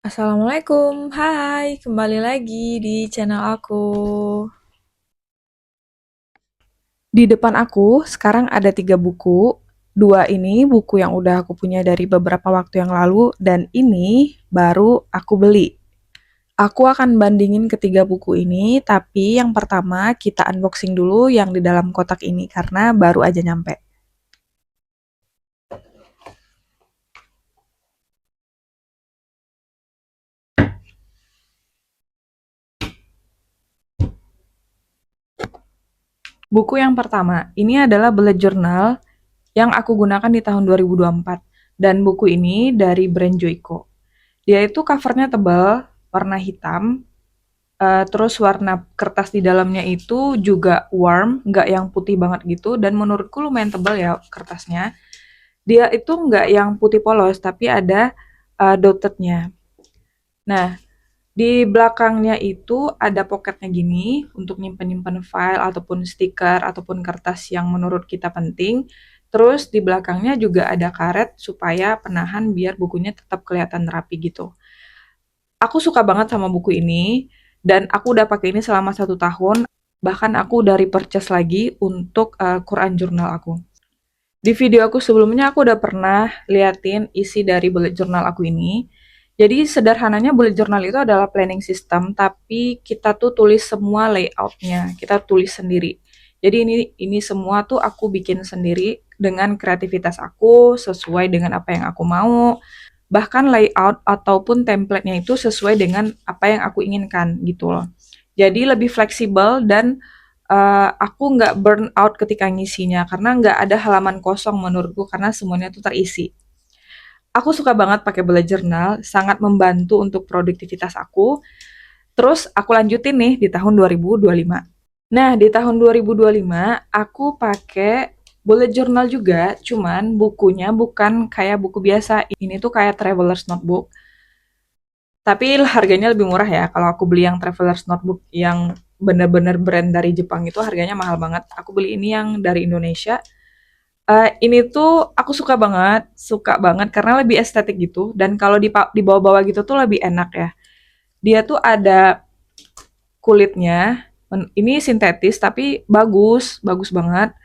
Assalamualaikum, hai, kembali lagi di channel aku. Di depan aku sekarang ada 3 buku. Dua ini buku yang udah aku punya dari beberapa waktu yang lalu, dan ini baru aku beli. Aku akan bandingin ketiga buku ini, tapi yang pertama kita unboxing dulu yang di dalam kotak ini karena baru aja nyampe. Buku yang pertama, ini adalah bullet journal yang aku gunakan di tahun 2024. Dan buku ini dari brand Joico. Dia itu covernya tebal, warna hitam, terus warna kertas di dalamnya itu juga warm, nggak yang putih banget gitu, dan menurutku lumayan tebal ya kertasnya. Dia itu nggak yang putih polos, tapi ada dotted-nya. Nah, di belakangnya itu ada pocketnya gini untuk nyimpen-nyimpen file ataupun stiker ataupun kertas yang menurut kita penting. Terus di belakangnya juga ada karet supaya penahan biar bukunya tetap kelihatan rapi gitu. Aku suka banget sama buku ini dan aku udah pakai ini selama 1 tahun. Bahkan aku udah repurchase lagi untuk Quran jurnal aku. Di video aku sebelumnya aku udah pernah liatin isi dari bullet journal aku ini. Jadi sederhananya bullet journal itu adalah planning system, tapi kita tuh tulis semua layoutnya, kita tulis sendiri. Jadi ini semua tuh aku bikin sendiri dengan kreativitas aku, sesuai dengan apa yang aku mau. Bahkan layout ataupun template-nya itu sesuai dengan apa yang aku inginkan gitu loh. Jadi lebih fleksibel dan aku nggak burn out ketika ngisinya karena nggak ada halaman kosong menurutku karena semuanya tuh terisi. Aku suka banget pakai bullet journal, sangat membantu untuk produktivitas aku. Terus aku lanjutin nih di tahun 2025. Nah, di tahun 2025 aku pakai bullet journal juga, cuman bukunya bukan kayak buku biasa. Ini tuh kayak traveler's notebook. Tapi harganya lebih murah ya. Kalau aku beli yang traveler's notebook yang bener-bener brand dari Jepang itu harganya mahal banget. Aku beli ini yang dari Indonesia. Ini tuh aku suka banget karena lebih estetik gitu. Dan kalau dibawa-bawa gitu tuh lebih enak ya. Dia tuh ada kulitnya, ini sintetis tapi bagus, bagus banget.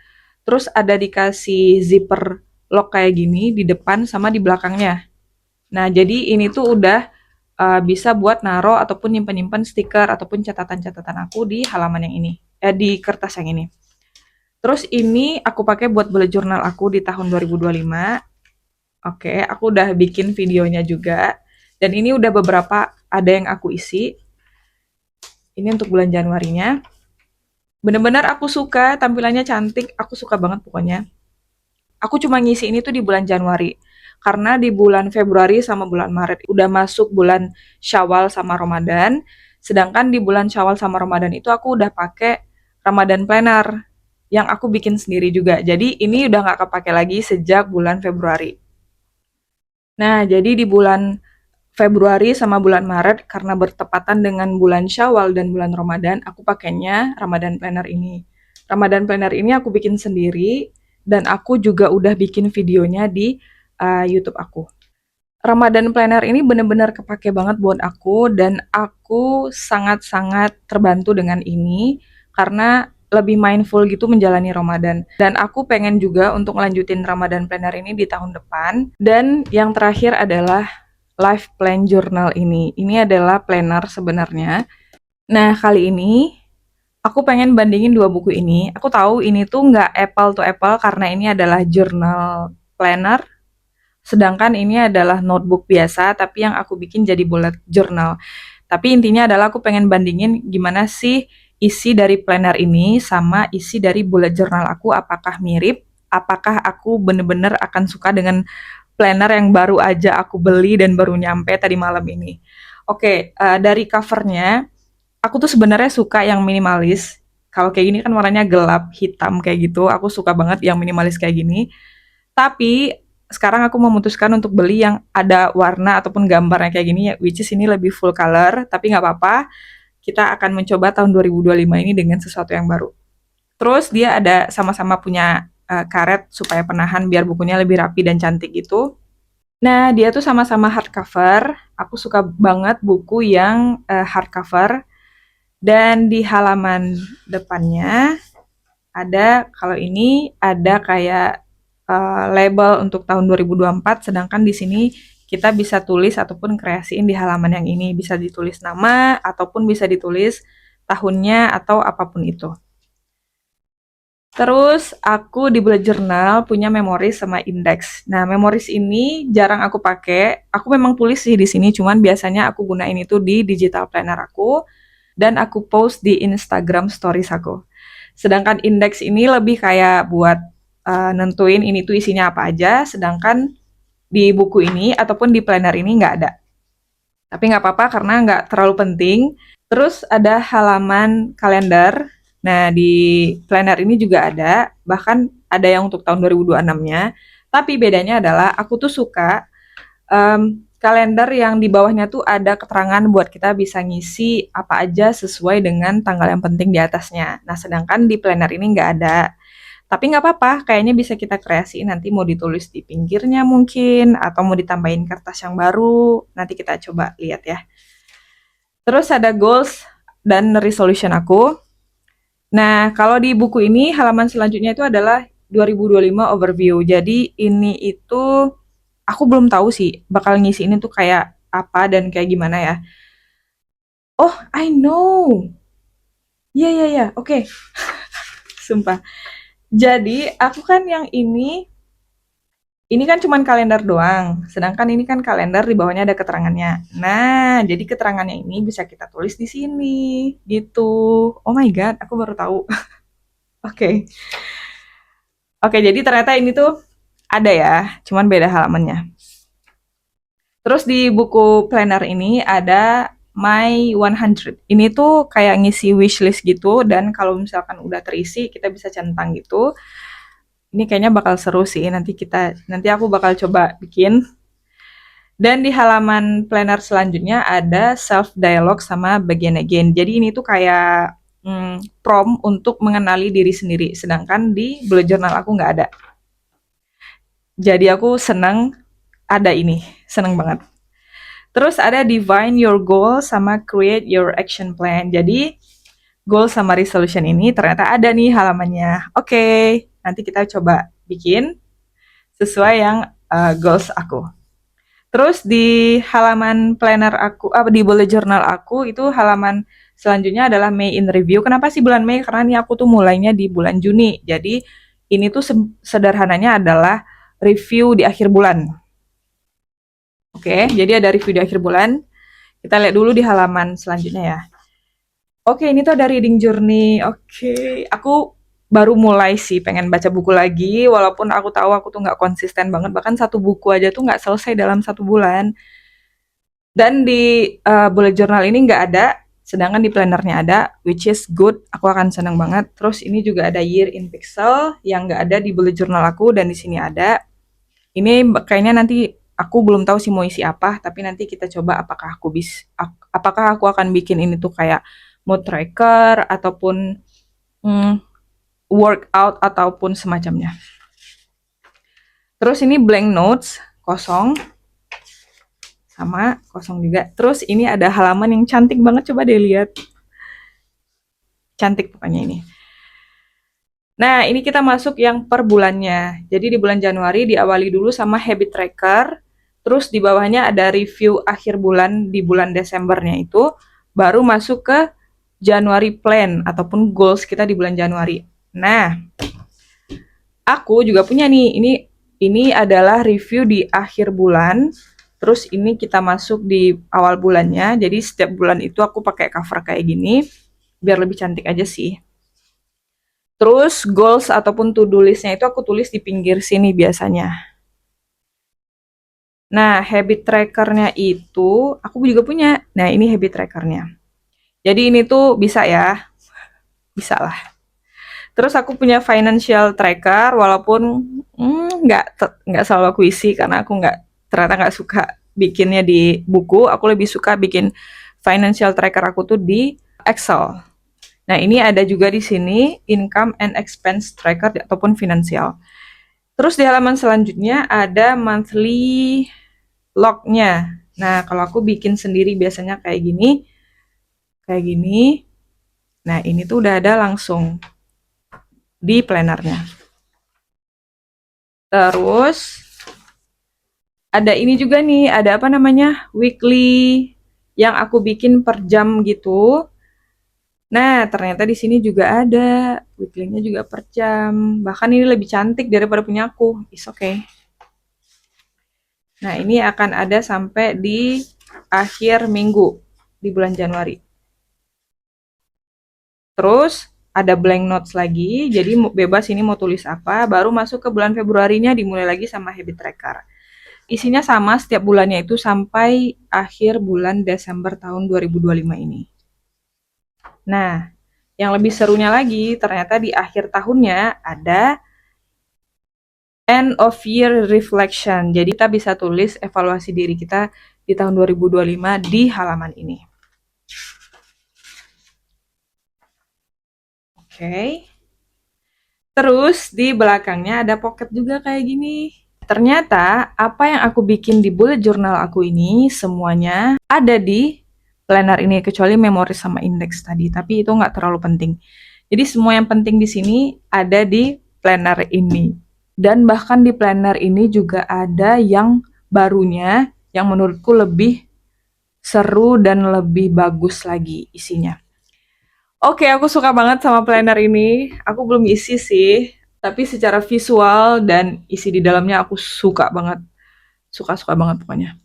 Terus ada dikasih zipper lock kayak gini di depan sama di belakangnya. Nah, jadi ini tuh udah bisa buat naro ataupun nyimpen-nyimpen stiker ataupun catatan-catatan aku di halaman yang ini, di kertas yang ini. Terus ini aku pakai buat bullet journal aku di tahun 2025. Oke, aku udah bikin videonya juga. Dan ini udah beberapa ada yang aku isi. Ini untuk bulan Januarinya. Bener-bener aku suka, tampilannya cantik. Aku suka banget pokoknya. Aku cuma ngisi ini tuh di bulan Januari. Karena di bulan Februari sama bulan Maret udah masuk bulan Syawal sama Ramadan. Sedangkan di bulan Syawal sama Ramadan itu aku udah pakai Ramadan Planner yang aku bikin sendiri juga. Jadi ini udah nggak kepake lagi sejak bulan Februari. Nah, jadi di bulan Februari sama bulan Maret karena bertepatan dengan bulan Syawal dan bulan Ramadan, aku pakainya Ramadan Planner ini. Ramadan Planner ini aku bikin sendiri dan aku juga udah bikin videonya di YouTube aku. Ramadan Planner ini bener-bener kepake banget buat aku dan aku sangat-sangat terbantu dengan ini karena lebih mindful gitu menjalani Ramadan. Dan aku pengen juga untuk melanjutin Ramadan Planner ini di tahun depan. Dan yang terakhir adalah Life Plan Journal ini. Ini adalah planner sebenarnya. Nah, kali ini aku pengen bandingin dua buku ini. Aku tahu ini tuh nggak apple to apple karena ini adalah journal planner, sedangkan ini adalah notebook biasa, tapi yang aku bikin jadi bullet journal. Tapi intinya adalah aku pengen bandingin gimana sih isi dari planner ini sama isi dari bullet journal aku, apakah mirip, apakah aku bener-bener akan suka dengan planner yang baru aja aku beli dan baru nyampe tadi malam ini. Oke, dari covernya, aku tuh sebenarnya suka yang minimalis. Kalau kayak gini kan warnanya gelap, hitam kayak gitu. Aku suka banget yang minimalis kayak gini. Tapi sekarang aku memutuskan untuk beli yang ada warna ataupun gambarnya kayak gini, ya, which is ini lebih full color. Tapi nggak apa-apa, kita akan mencoba tahun 2025 ini dengan sesuatu yang baru. Terus dia ada sama-sama punya karet supaya penahan biar bukunya lebih rapi dan cantik gitu. Nah, dia tuh sama-sama hardcover. Aku suka banget buku yang hardcover. Dan di halaman depannya ada, kalau ini ada kayak label untuk tahun 2024, sedangkan di sini kita bisa tulis ataupun kreasiin di halaman yang ini. Bisa ditulis nama ataupun bisa ditulis tahunnya atau apapun itu. Terus aku di bullet journal punya memoris sama index. Nah, memoris ini jarang aku pakai. Aku memang tulis sih di sini, cuman biasanya aku gunain itu di digital planner aku dan aku post di Instagram stories aku. Sedangkan index ini lebih kayak buat nentuin ini tuh isinya apa aja, sedangkan di buku ini ataupun di planner ini nggak ada. Tapi nggak apa-apa karena nggak terlalu penting. Terus ada halaman kalender. Nah, di planner ini juga ada, bahkan ada yang untuk tahun 2026-nya. Tapi bedanya adalah aku tuh suka kalender yang di bawahnya tuh ada keterangan buat kita bisa ngisi apa aja sesuai dengan tanggal yang penting di atasnya. Nah, sedangkan di planner ini nggak ada. Tapi nggak apa-apa, kayaknya bisa kita kreasiin nanti mau ditulis di pinggirnya mungkin, atau mau ditambahin kertas yang baru. Nanti kita coba lihat ya. Terus ada goals dan resolution aku. Nah, kalau di buku ini halaman selanjutnya itu adalah 2025 overview. Jadi ini itu aku belum tahu sih bakal ngisi ini tuh kayak apa dan kayak gimana ya. Oh, I know. Iya, iya, iya. Oke, sumpah. Jadi, aku kan yang ini kan cuman kalender doang. Sedangkan ini kan kalender di bawahnya ada keterangannya. Nah, jadi keterangannya ini bisa kita tulis di sini. Gitu. Oh my God, aku baru tahu. Oke. Oke, jadi ternyata ini tuh ada ya, cuman beda halamannya. Terus di buku planner ini ada My 100. Ini tuh kayak ngisi wishlist gitu, dan kalau misalkan udah terisi, kita bisa centang gitu. Ini kayaknya bakal seru sih, nanti aku bakal coba bikin. Dan di halaman planner selanjutnya ada self dialogue sama begin again. Jadi ini tuh kayak prompt untuk mengenali diri sendiri, sedangkan di bullet journal aku nggak ada. Jadi aku seneng ada ini, seneng banget. Terus ada define your goal sama create your action plan. Jadi goal sama resolution ini ternyata ada nih halamannya. Oke, nanti kita coba bikin sesuai yang goals aku. Terus di halaman planner aku, di bullet journal aku itu halaman selanjutnya adalah May in review. Kenapa sih bulan Mei? Karena ini aku tuh mulainya di bulan Juni. Jadi ini tuh sederhananya adalah review di akhir bulan. Oke, jadi ada review di akhir bulan. Kita lihat dulu di halaman selanjutnya ya. Oke, ini tuh ada reading journey. Oke, aku baru mulai sih pengen baca buku lagi, walaupun aku tahu aku tuh nggak konsisten banget, bahkan satu buku aja tuh nggak selesai dalam 1 bulan. Dan di bullet journal ini nggak ada, sedangkan di plannernya ada, which is good. Aku akan senang banget. Terus ini juga ada year in pixel yang nggak ada di bullet journal aku, dan di sini ada. Ini kayaknya nanti aku belum tahu sih mau isi apa, tapi nanti kita coba apakah aku akan bikin ini tuh kayak mood tracker ataupun hmm, workout ataupun semacamnya. Terus ini blank notes, kosong. Sama, kosong juga. Terus ini ada halaman yang cantik banget, coba deh lihat. Cantik pokoknya ini. Nah, ini kita masuk yang per bulannya. Jadi di bulan Januari diawali dulu sama habit tracker, terus di bawahnya ada review akhir bulan di bulan Desembernya itu, baru masuk ke Januari plan ataupun goals kita di bulan Januari. Nah, aku juga punya nih, ini adalah review di akhir bulan, terus ini kita masuk di awal bulannya, jadi setiap bulan itu aku pakai cover kayak gini, biar lebih cantik aja sih. Terus goals ataupun to-do list-nya itu aku tulis di pinggir sini biasanya. Nah, habit tracker-nya itu aku juga punya. Nah, ini habit tracker-nya. Jadi ini tuh bisa ya. Bisa lah. Terus aku punya financial tracker, walaupun nggak selalu aku isi karena aku ternyata nggak suka bikinnya di buku. Aku lebih suka bikin financial tracker aku tuh di Excel. Nah, ini ada juga di sini income and expense tracker ataupun finansial. Terus di halaman selanjutnya ada monthly lognya. Nah, kalau aku bikin sendiri biasanya kayak gini, kayak gini. Nah, ini tuh udah ada langsung di plannernya. Terus ada ini juga nih, ada apa namanya? Weekly yang aku bikin per jam gitu. Nah, ternyata di sini juga ada weekly-nya juga per jam. Bahkan ini lebih cantik daripada punya aku. It's okay. Nah, ini akan ada sampai di akhir minggu di bulan Januari. Terus ada blank notes lagi, jadi bebas ini mau tulis apa. Baru masuk ke bulan Februarinya dimulai lagi sama habit tracker. Isinya sama setiap bulannya itu sampai akhir bulan Desember tahun 2025 ini. Nah, yang lebih serunya lagi, ternyata di akhir tahunnya ada end of year reflection. Jadi kita bisa tulis evaluasi diri kita di tahun 2025 di halaman ini. Oke. Terus di belakangnya ada pocket juga kayak gini. Ternyata apa yang aku bikin di bullet journal aku ini semuanya ada di planner ini kecuali memori sama indeks tadi, tapi itu nggak terlalu penting. Jadi semua yang penting di sini ada di planner ini. Dan bahkan di planner ini juga ada yang barunya yang menurutku lebih seru dan lebih bagus lagi isinya. Oke, aku suka banget sama planner ini. Aku belum isi sih, tapi secara visual dan isi di dalamnya aku suka banget. Suka-suka banget pokoknya.